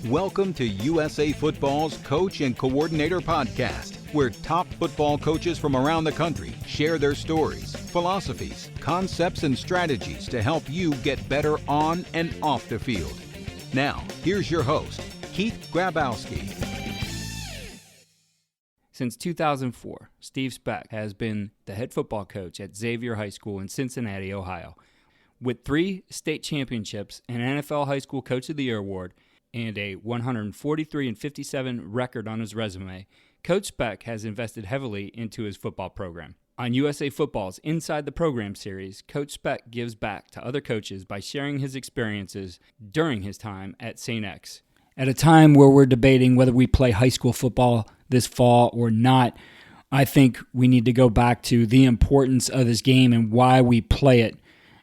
Welcome to USA Football's Coach and Coordinator Podcast, where top football coaches from around the country share their stories, philosophies, concepts, and strategies to help you get better on and off the field. Now, here's your host, Keith Grabowski. Since 2004, Steve Specht has been the head football coach at Xavier High School in Cincinnati, Ohio. With 3 state championships, an NFL High School Coach of the Year award, and a 143-57 record on his resume, Coach Specht has invested heavily into his football program. On USA Football's Inside the Program series, Coach Specht gives back to other coaches by sharing his experiences during his time at St. X. At a time where we're debating whether we play high school football this fall or not, I think we need to go back to the importance of this game and why we play it.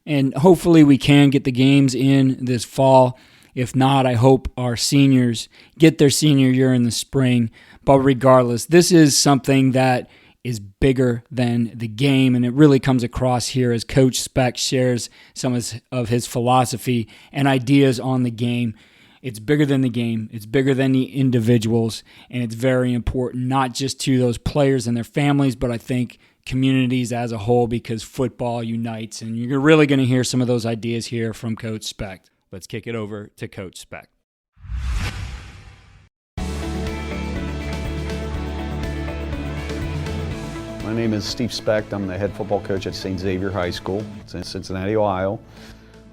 And hopefully we can get the games in this fall. If not, I hope our seniors get their senior year in the spring. But regardless, this is something that is bigger than the game, and it really comes across here as Coach Specht shares some of his philosophy and ideas on the game. It's bigger than the game. It's bigger than the individuals, and it's very important, not just to those players and their families, but I think communities as a whole, because football unites, and you're really going to hear some of those ideas here from Coach Specht. Let's kick it over to Coach Specht. My name is Steve Specht. I'm the head football coach at St. Xavier High School. It's in Cincinnati, Ohio.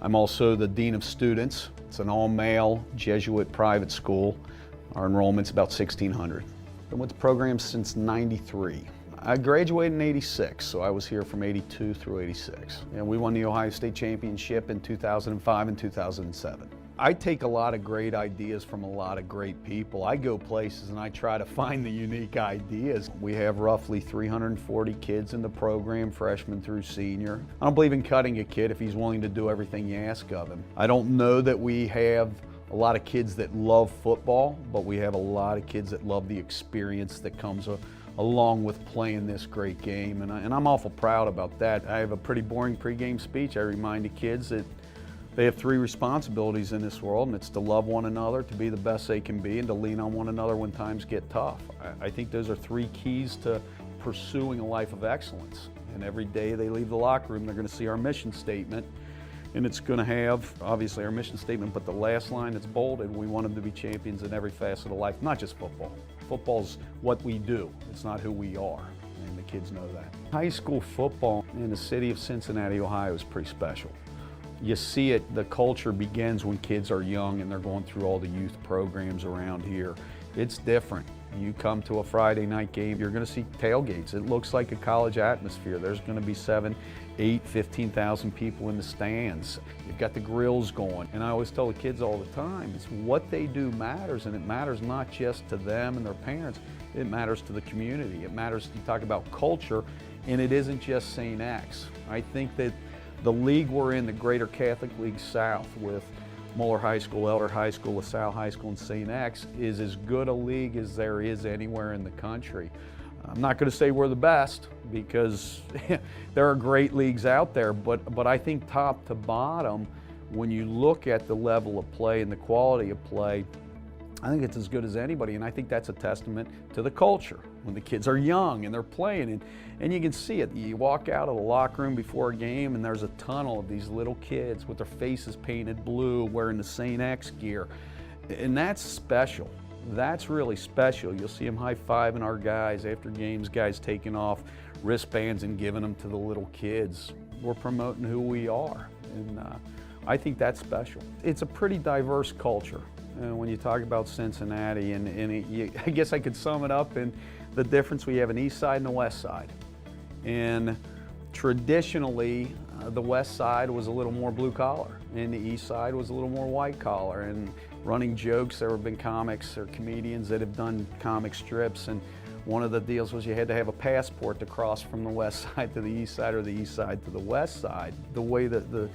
I'm also the Dean of Students. It's an all-male Jesuit private school. Our enrollment's about 1,600. Been with the program since '93. I graduated in '86, so I was here from '82 through '86. And we won the Ohio State Championship in 2005 and 2007. I take a lot of great ideas from a lot of great people. I go places and I try to find the unique ideas. We have roughly 340 kids in the program, freshman through senior. I don't believe in cutting a kid if he's willing to do everything you ask of him. I don't know that we have a lot of kids that love football, but we have a lot of kids that love the experience that comes along with playing this great game, and I'm awful proud about that. I have a pretty boring pregame speech. I remind the kids that they have 3 responsibilities in this world, and it's to love one another, to be the best they can be, and to lean on one another when times get tough. I think those are 3 keys to pursuing a life of excellence. And every day they leave the locker room, they're going to see our mission statement, and it's going to have, obviously, our mission statement, but the last line that's bolded, we want them to be champions in every facet of life, not just football. Football's what we do. It's not who we are, and the kids know that. High school football in the city of Cincinnati, Ohio is pretty special. You see it, the culture begins when kids are young and they're going through all the youth programs around here. It's different. You come to a Friday night game, you're going to see tailgates. It looks like a college atmosphere. There's going to be 7, 8, 15,000 people in the stands. You've got the grills going. And I always tell the kids all the time, it's what they do matters, and it matters not just to them and their parents, it matters to the community. It matters, you talk about culture, and it isn't just St. X. I think that the league we're in, the Greater Catholic League South, with Moeller High School, Elder High School, LaSalle High School, and St. X, is as good a league as there is anywhere in the country. I'm not going to say we're the best, because there are great leagues out there, but I think top to bottom, when you look at the level of play and the quality of play, I think it's as good as anybody, and I think that's a testament to the culture. When the kids are young and they're playing, and you can see it. You walk out of the locker room before a game and there's a tunnel of these little kids with their faces painted blue, wearing the St. X gear, and that's special. That's really special. You'll see them high-fiving our guys after games, guys taking off wristbands and giving them to the little kids. We're promoting who we are, and I think that's special. It's a pretty diverse culture. When you talk about Cincinnati, I guess I could sum it up in the difference we have an east side and a west side. And traditionally, the west side was a little more blue collar, and the east side was a little more white collar. And running jokes, there have been comics or comedians that have done comic strips, and one of the deals was you had to have a passport to cross from the west side to the east side, or the east side to the west side. The way that the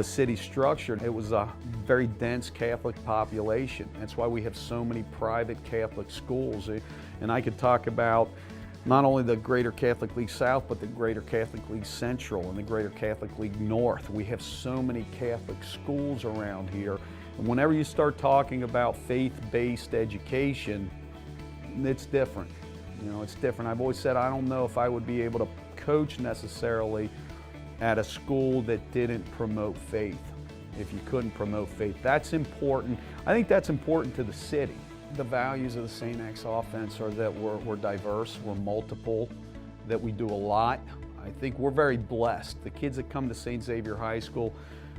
city's structured, it was a very dense Catholic population. That's why we have so many private Catholic schools. And I could talk about not only the Greater Catholic League South, but the Greater Catholic League Central and the Greater Catholic League North. We have so many Catholic schools around here, Whenever you start talking about faith-based education, it's different. You know, it's different. I've always said I don't know if I would be able to coach necessarily at a school that didn't promote faith. If you couldn't promote faith, that's important. I think that's important to the city. The values of the St. X offense are that we're diverse, we're multiple, that we do a lot. I think we're very blessed. The kids that come to St. Xavier High School,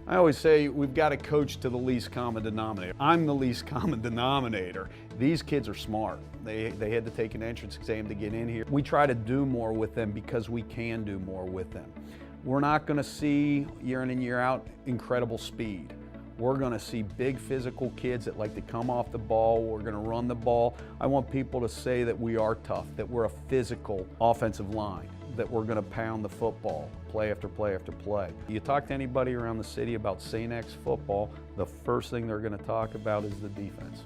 I always say we've got to coach to the least common denominator. I'm the least common denominator. These kids are smart. They had to take an entrance exam to get in here. We try to do more with them because we can do more with them. We're not going to see year in and year out incredible speed. We're going to see big physical kids that like to come off the ball. We're going to run the ball. I want people to say that we are tough, that we're a physical offensive line, that we're going to pound the football play after play after play. You talk to anybody around the city about St. X football, the first thing they're going to talk about is the defense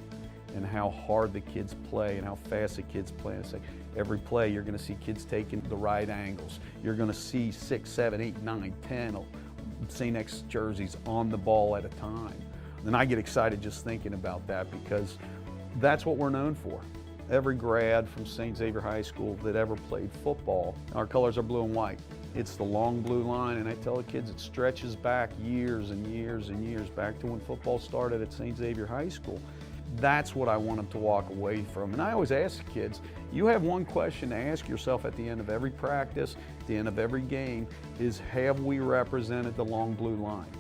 and how hard the kids play and how fast the kids play. It's like every play you're going to see kids taking the right angles. You're going to see 6, 7, 8, 9, 10 St. X jerseys on the ball at a time. And I get excited just thinking about that because that's what we're known for. Every grad from St. Xavier High School that ever played football, our colors are blue and white. It's the long blue line, and I tell the kids it stretches back years and years and years back to when football started at St. Xavier High School. That's what I want them to walk away from. And I always ask the kids, you have one question to ask yourself at the end of every practice, at the end of every game, is have we represented the long blue line?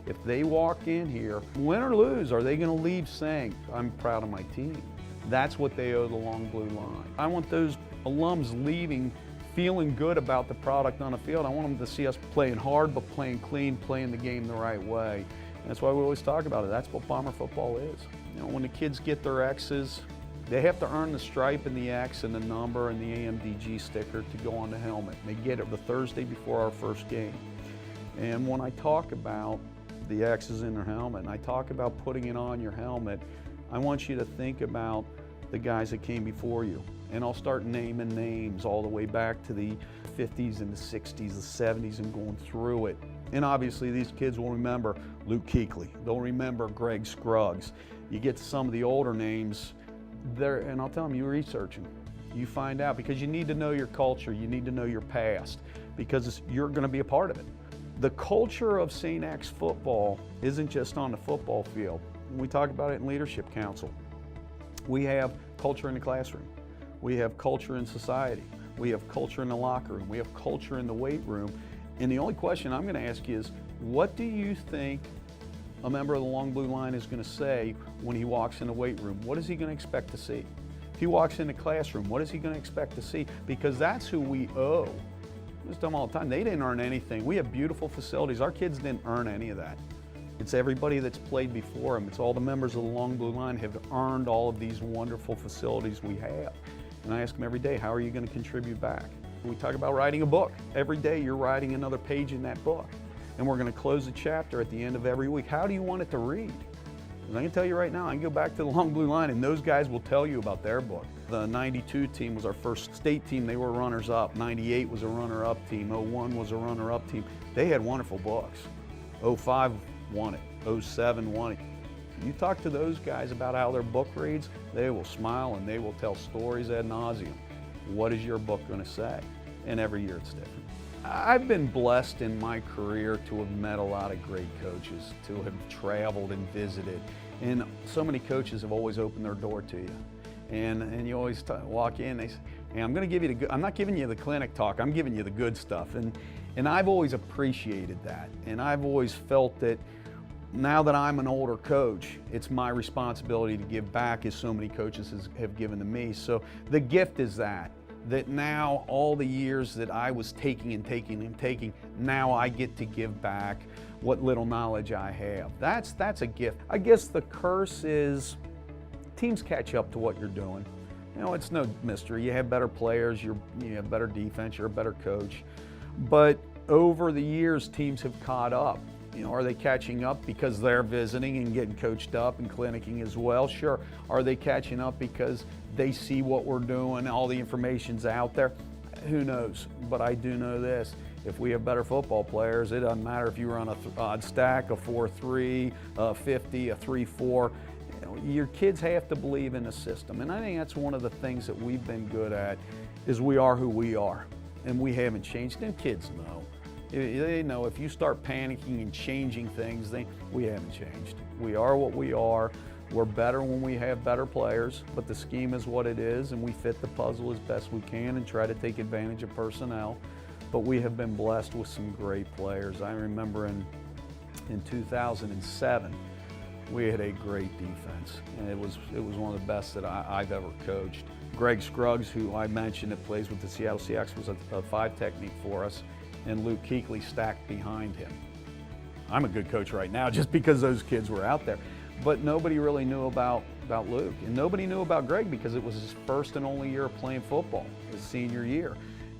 If they walk in here, win or lose, are they going to leave saying, I'm proud of my team? That's what they owe the long blue line. I want those alums leaving feeling good about the product on the field. I want them to see us playing hard but playing clean, playing the game the right way. And that's why we always talk about it. That's what Bomber football is. You know, when the kids get their X's, they have to earn the stripe and the X and the number and the AMDG sticker to go on the helmet. And they get it the Thursday before our first game. And when I talk about the X's in their helmet, and I talk about putting it on your helmet, I want you to think about the guys that came before you. And I'll start naming names all the way back to the 50s and the 60s, the 70s, and going through it. And obviously these kids will remember Luke Kuechly. They'll remember Greg Scruggs. You get to some of the older names there, and I'll tell them, you research them. You find out, because you need to know your culture, you need to know your past, because you're going to be a part of it. The culture of St. X football isn't just on the football field. We talk about it in Leadership Council. We have culture in the classroom. We have culture in society. We have culture in the locker room. We have culture in the weight room. And the only question I'm going to ask you is, what do you think a member of the long blue line is going to say when he walks in the weight room? What is he going to expect to see? If he walks in the classroom, what is he going to expect to see? Because that's who we owe. I just tell them all the time, they didn't earn anything. We have beautiful facilities. Our kids didn't earn any of that. It's everybody that's played before them. It's all the members of the long blue line have earned all of these wonderful facilities we have. And I ask them every day, how are you going to contribute back? We talk about writing a book. Every day you're writing another page in that book. And we're going to close a chapter at the end of every week. How do you want it to read? And I can tell you right now, I can go back to the long blue line and those guys will tell you about their book. The 92 team was our first state team. They were runners-up. 98 was a runner-up team. 01 was a runner-up team. They had wonderful books. 05 won it. 07 won it. You talk to those guys about how their book reads, they will smile and they will tell stories ad nauseum. What is your book going to say? And every year it's different. I've been blessed in my career to have met a lot of great coaches, to have traveled and visited. And so many coaches have always opened their door to you. And you always walk in, they say, hey, I'm going to give you the good, I'm not giving you the clinic talk, I'm giving you the good stuff. And I've always appreciated that. And I've always felt that now that I'm an older coach, it's my responsibility to give back as so many coaches have given to me. So the gift is that now all the years that I was taking and taking and taking, now I get to give back what little knowledge I have. That's a gift. I guess the curse is teams catch up to what you're doing. You know, it's no mystery. You have better players, you have better defense, you're a better coach. But over the years, teams have caught up. You know, are they catching up because they're visiting and getting coached up and clinicking as well? Sure. Are they catching up because they see what we're doing, all the information's out there? Who knows? But I do know this. If we have better football players, it doesn't matter if you run a odd stack, a 4-3, a 50, a 3-4. Your kids have to believe in the system. And I think that's one of the things that we've been good at, is we are who we are. And we haven't changed. And kids know. They know if you start panicking and changing things, we haven't changed. We are what we are. We're better when we have better players, but the scheme is what it is, and we fit the puzzle as best we can and try to take advantage of personnel. But we have been blessed with some great players. I remember in 2007, we had a great defense, and it was one of the best that I've ever coached. Greg Scruggs, who I mentioned that plays with the Seattle Seahawks, was a 5 technique for us, and Luke Kuechly stacked behind him. I'm a good coach right now just because those kids were out there. But nobody really knew about Luke, and nobody knew about Greg because it was his first and only year of playing football, his senior year.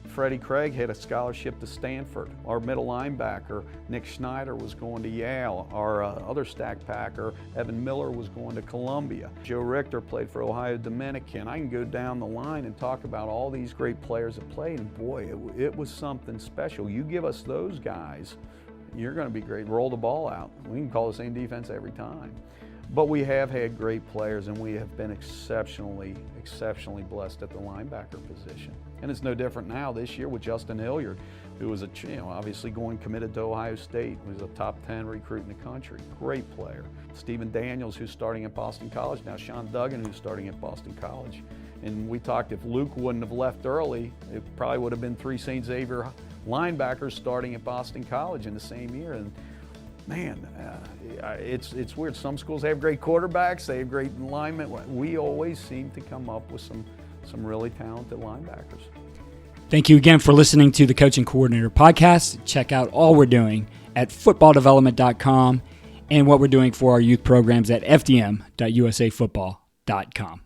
Freddie Craig had a scholarship to Stanford. Our middle linebacker, Nick Schneider, was going to Yale. Our other stack packer, Evan Miller, was going to Columbia. Joe Richter played for Ohio Dominican. I can go down the line and talk about all these great players that played, and boy, it was something special. You give us those guys, you're going to be great. Roll the ball out. We can call the same defense every time. But we have had great players, and we have been exceptionally blessed at the linebacker position. And it's no different now this year with Justin Hilliard, who was obviously committed to Ohio State. He was a top 10 recruit in the country. Great player. Stephen Daniels, who's starting at Boston College now. Sean Duggan, who's starting at Boston College. And we talked, if Luke wouldn't have left early, it probably would have been 3 St. Xavier linebackers starting at Boston College in the same year. And man, it's weird. Some schools have great quarterbacks, they have great linemen. We always seem to come up with some really talented linebackers. Thank you again for listening to the Coach and Coordinator podcast. Check out all we're doing at footballdevelopment.com and what we're doing for our youth programs at fdm.usafootball.com.